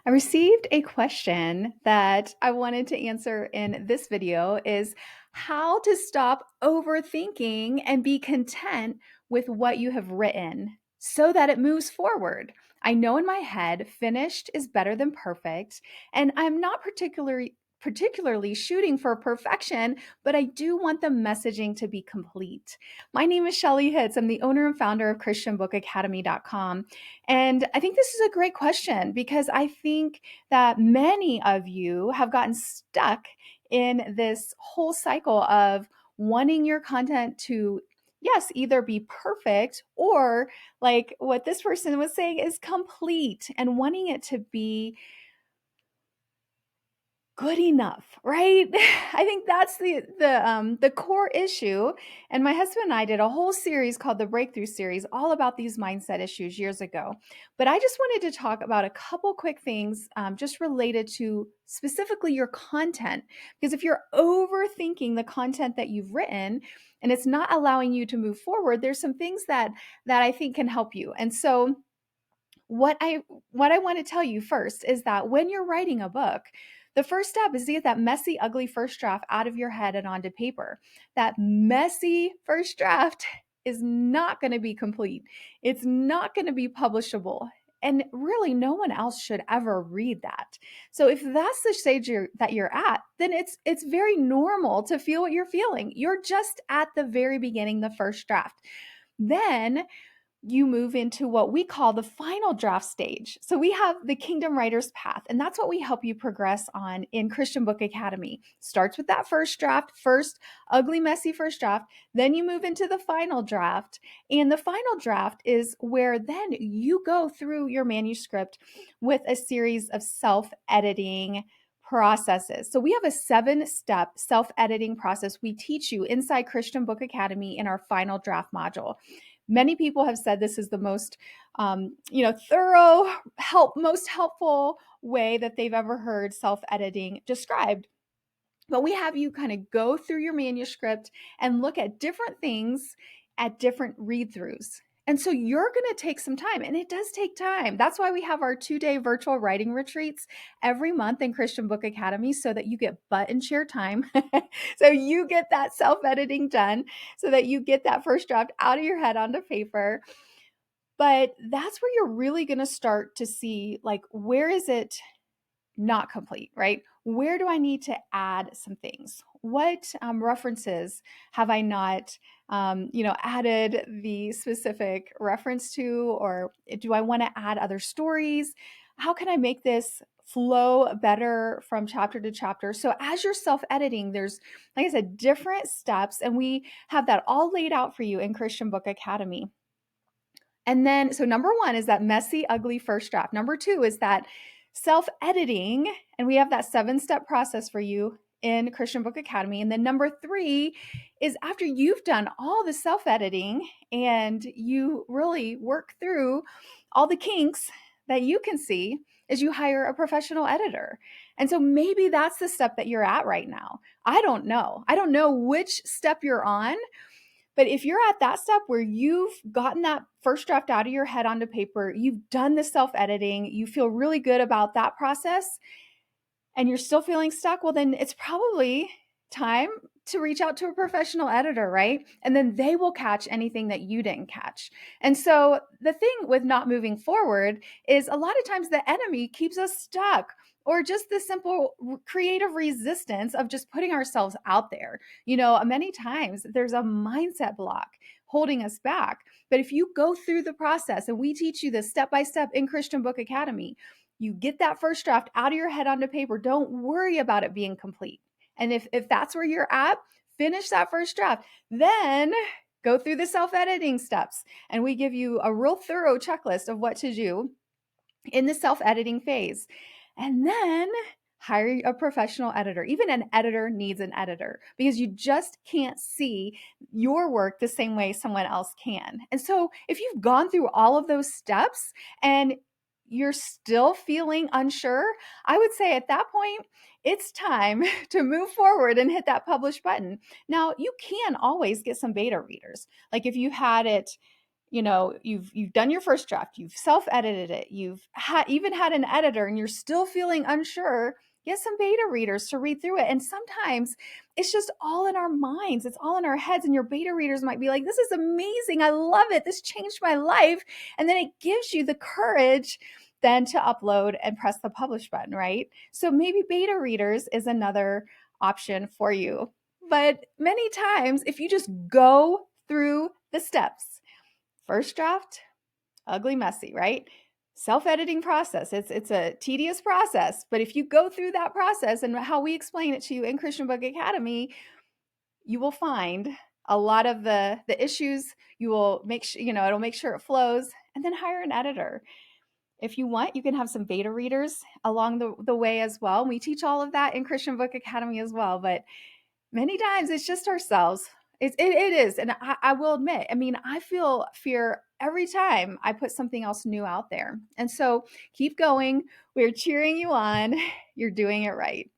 I received a question that I wanted to answer in this video is how to stop overthinking and be content with what you have written so that it moves forward. I know in my head finished is better than perfect, and I'm not particularly shooting for perfection, but I do want the messaging to be complete. My name is Shelley Hitz. I'm the owner and founder of christianbookacademy.com. And I think this is a great question because I think that many of you have gotten stuck in this whole cycle of wanting your content to, yes, either be perfect or like what this person was saying is complete and wanting it to be good enough, right? I think that's the core issue. And my husband and I did a whole series called the Breakthrough Series, all about these mindset issues years ago. But I just wanted to talk about a couple quick things just related to specifically your content, because if you're overthinking the content that you've written and it's not allowing you to move forward, there's some things that I think can help you. And so what I want to tell you first is that when you're writing a book, the first step is to get that messy, ugly first draft out of your head and onto paper. That messy first draft is not going to be complete. It's not going to be publishable. And really, no one else should ever read that. So if that's the stage that you're at, then it's very normal to feel what you're feeling. You're just at the very beginning, the first draft. Then you move into what we call the final draft stage. So we have the Kingdom Writer's Path, and that's what we help you progress on in Christian Book Academy. Starts with that first draft, first ugly, messy first draft. Then you move into the final draft. And the final draft is where then you go through your manuscript with a series of self-editing processes. So we have a 7-step self-editing process we teach you inside Christian Book Academy in our final draft module. Many people have said this is the most, thorough, most helpful way that they've ever heard self-editing described. But we have you kind of go through your manuscript and look at different things at different read-throughs. And so you're going to take some time, and it does take time. That's why we have our 2-day virtual writing retreats every month in Christian Book Academy so that you get butt and chair time. So you get that self-editing done so that you get that first draft out of your head onto paper. But that's where you're really going to start to see, like, where is it not complete, right? Where do I need to add some things? What references have I not, added the specific reference to, or do I want to add other stories? How can I make this flow better from chapter to chapter? So as you're self-editing, there's, like I said, different steps, and we have that all laid out for you in Christian Book Academy. And then, so number 1 is that messy, ugly first draft. Number 2 is that self-editing, and we have that 7-step process for you in Christian Book Academy. And then number 3 is after you've done all the self-editing and you really work through all the kinks that you can see, is you hire a professional editor. And so maybe that's the step that you're at right now. I don't know. I don't know which step you're on. But if you're at that step where you've gotten that first draft out of your head onto paper, you've done the self-editing, you feel really good about that process, and you're still feeling stuck, well, then it's probably time to reach out to a professional editor, right? And then they will catch anything that you didn't catch. And so the thing with not moving forward is a lot of times the enemy keeps us stuck, or just the simple creative resistance of just putting ourselves out there. Many times there's a mindset block holding us back. But if you go through the process, and we teach you this step by step in Christian Book Academy, you get that first draft out of your head onto paper. Don't worry about it being complete. And if that's where you're at, finish that first draft. Then go through the self-editing steps. And we give you a real thorough checklist of what to do in the self-editing phase. And then hire a professional editor. Even an editor needs an editor, because you just can't see your work the same way someone else can. And so if you've gone through all of those steps and you're still feeling unsure, I would say at that point, it's time to move forward and hit that publish button. Now, you can always get some beta readers. Like if you had it you've done your first draft, you've self-edited it, you've even had an editor, and you're still feeling unsure. Get some beta readers to read through it. And sometimes it's just all in our minds, it's all in our heads, and your beta readers might be like, this is amazing, I love it, this changed my life. And then it gives you the courage then to upload and press the publish button, right? So maybe beta readers is another option for you. But many times, if you just go through the steps, first draft, ugly, messy, right? Self-editing process. It's a tedious process, but if you go through that process and how we explain it to you in Christian Book Academy, you will find a lot of the issues. You will make sure, it'll make sure it flows, and then hire an editor. If you want, you can have some beta readers along the way as well. We teach all of that in Christian Book Academy as well, but many times it's just ourselves. It is. And I will admit, I mean, I feel fear every time I put something else new out there. And so keep going. We're cheering you on. You're doing it right.